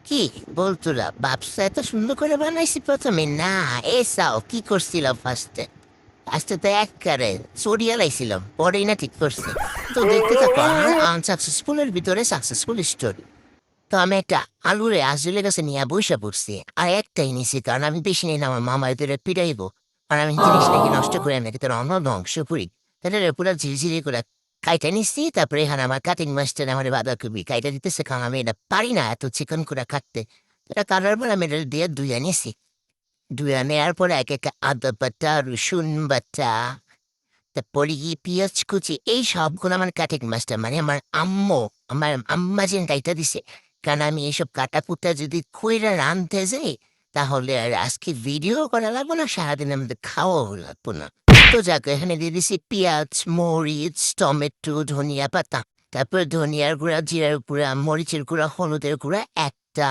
কি বলতুরা ব্যবসা এত সুন্দর করে বানাইছি প্রথমে না এসাও কি করছিলাম ফার্স্টে ফার্স্টে তো এক কারে সরিয়া লাইছিলাম পরেই না ঠিক করছে তো দেখতে থাকো আনসাকসেসফুলের ভিতরে সাকসেসফুল স্টোরি। তো আমি একটা আলুরে আজুলের কাছে নিয়ে বইসা পড়ছি আর একটাই নিছি কারণ আমি বেশি নিই না আমার মামা এদের পিটাইবো আর আমি জিনিস নাকি নষ্ট করে নাকি তোর অন্য ধ্বংস করি তাহলে পুরো ঝিরঝিরি করে কাইটা নিচ্ছি তারপরে এখানে আমার কাটিং মাস্টার আমার বাঁধাকপি কাইটা দিতেছে কারণ আমি এটা পারি না এত চিকন করে কাটতে এটা কাটার পর আমি এটা দিয়ে ধুয়ে নিছি ধুয়ে নেওয়ার পরে এক এক আদা বাটা রসুন বাটা তারপরে গিয়ে পেঁয়াজ কুচি এই সবগুলো আমার কাটিং মাস্টার মানে আমার আম্মা যে কাইটা দিছে কারণ আমি এইসব কাটা কুটা যদি কইরা রানতে যাই তাহলে আর আজকে ভিডিও করা লাগবো না সারাদিন আমাদের খাওয়াও লাগবো না। তো যাক এখানে দিয়ে দিছি পেঁয়াজ মরিচ টমেটো ধনিয়া পাতা তারপর ধনিয়ার গুঁড়া জিরার গুঁড়া মরিচের গুঁড়া হলুদের গুঁড়া একটা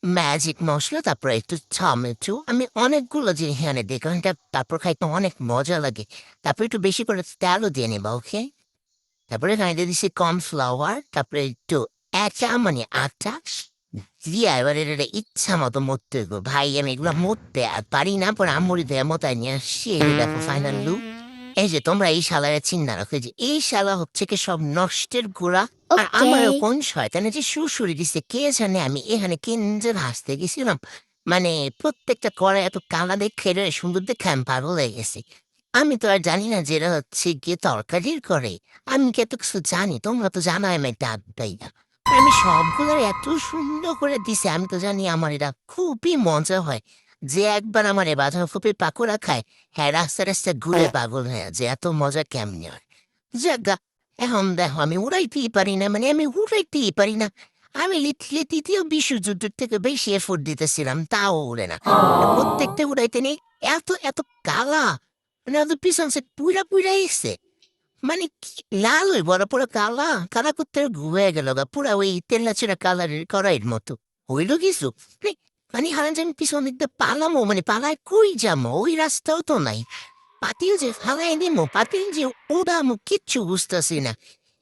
ম্যাজিক মশলা তারপর একটু টমেটো আমি অনেকগুলো জিনিস এখানে দিই কারণ তারপর খাইতে অনেক মজা লাগে তারপর একটু বেশি করে তেলও দিয়ে নেবা ওকে। তারপরে এখানে দিয়ে দিছি কর্নফ্লাওয়ার তারপরে একটু মানে আটা দিয়া এবার এটা ইচ্ছা মতো মরতে গো ভাই আমি এগুলো মরতে আর পারি না পরে আমরি দেয়া মতায় নিয়ে আসছি এই যে দেখো ফাইনাল লুক। এই যে তোমরা এই শালারে চিন্তা রাখো যে এই শালা হচ্ছে কি সব নষ্টের গোড়া আর ওকে। আমারও কোন শয়তানে যে সুরসুরি দিছে কে জানে আমি এখানে কেন্দ্রে ভাসতে গেছিলাম মানে প্রত্যেকটা কড়াই এত কালা দেখে রে সুন্দর দেখে আমি পাগল হয়ে গেছি। আমি তো আর জানি না যে এরা হচ্ছে গিয়ে তরকারির করে আমি কি এত কিছু জানি তোমরা তো জানো আমি ডাক দেই না আমি সবগুলোর এত সুন্দর করে দিছে আমি তো জানি আমার এটা খুবই মজা হয় যে একবার আমার এ বাঁধাকপির পাকোড়া খায় হ্যাঁ রাস্তা রাস্তা ঘুরে পাগল হয়ে যে এত মজা কেমনি হয়। যাজ্ঞা এখন দেখো আমি উড়াইতেই পারি না মানে আমি উড়াইতেই পারি না আমি লিটলে তৃতীয় বিশ্বযুদ্ধের থেকে বেশি এফোর্ট দিতেছিলাম তাও উড়ে না প্রত্যেকটা উড়াইতে নেই এত এত কালা মানে এত পিছন সে পুইরা পুইরা এসছে মানে কি লাল ওই বড় পুরো কালা কালা করতে ঘুরে গেল গা পুরা ওই তেল্লা ছেঁড়া কালারের কড়াইয়ের মতো হইল কিছু মানে হারান যে আমি পিছন দিক দিয়ে পালামো মানে পালায় কই যাবো ওই রাস্তাও তো নাই পাতিল যে ফালাই দিমো পাতিল যে ওড়ামো কিচ্ছু বুঝতেছি না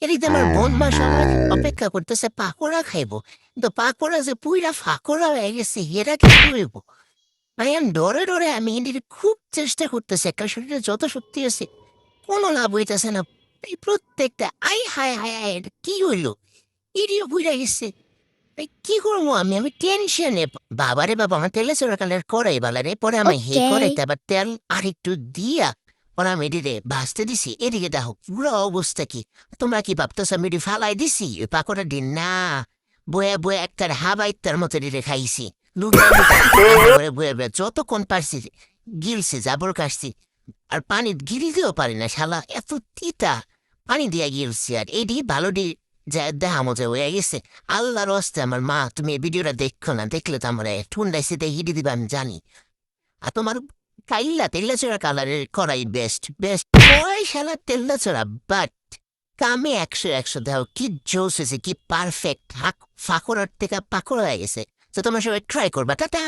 এদিকে আমার বোন মা সবাই অপেক্ষা করতেছে পাকোড়া খাইবো কিন্তু পাকোড়া যে পুইরা ফাঁকোড়া হয়ে গেছে এরা কি করবো ভাই আমি ডরে ডরে আমি এদিকে খুব চেষ্টা করতেছি একটা শরীরে যত শক্তি আছে কোনো লাভ হইতেছে না এই প্রত্যেকটা আই হায় হায় হায় এটা কি হইলো ইডিও বুঝা গেছে এই কি করবো আমি আমি টেনশনে বাবারে বাবা আমার তেলে চোরাকালের করাই বালারে পরে আমি হে ওকে। করাইতে আবার তেল আর একটু দিয়া পরে আমি এদিকে ভাজতে দিছি এদিকে দেখো পুরো অবস্থা কি তোমরা কি ভাবতেছো আমি এটি ফালাই দিছি ওই পাকোড়া দিন না বয়ে বয়ে একটা হাবাইতার মতো এদিকে খাইছি লুকিয়ে লুকিয়ে বয়ে বয়ে যতক্ষণ পারছি গিলছি জাবর কাটছি আর পানি গিলিতেও পারি না শালা এত তিতা পানি দিয়া গিলছি আর এডি ভালো ডি যা দেখা মজা হয়ে গেছে আল্লাহর হস্তে আমার মা তুমি এই ভিডিওটা দেখো না দেখলে তো আমার ঠুন্ডাইছে দেখে হিডি দিবা আমি জানি আর তোমার কাইল্লা তেল্লা চোরা কালারের করাই বেস্ট বেস্ট ওই শালা তেল্লা চোরা বাট কামে একশো একশো দাও কি জোস হয়েছে কি পারফেক্ট ফাঁকড়ার থেকে পাকড় হয়ে গেছে তো তোমরা সবাই ট্রাই করবা টাটা।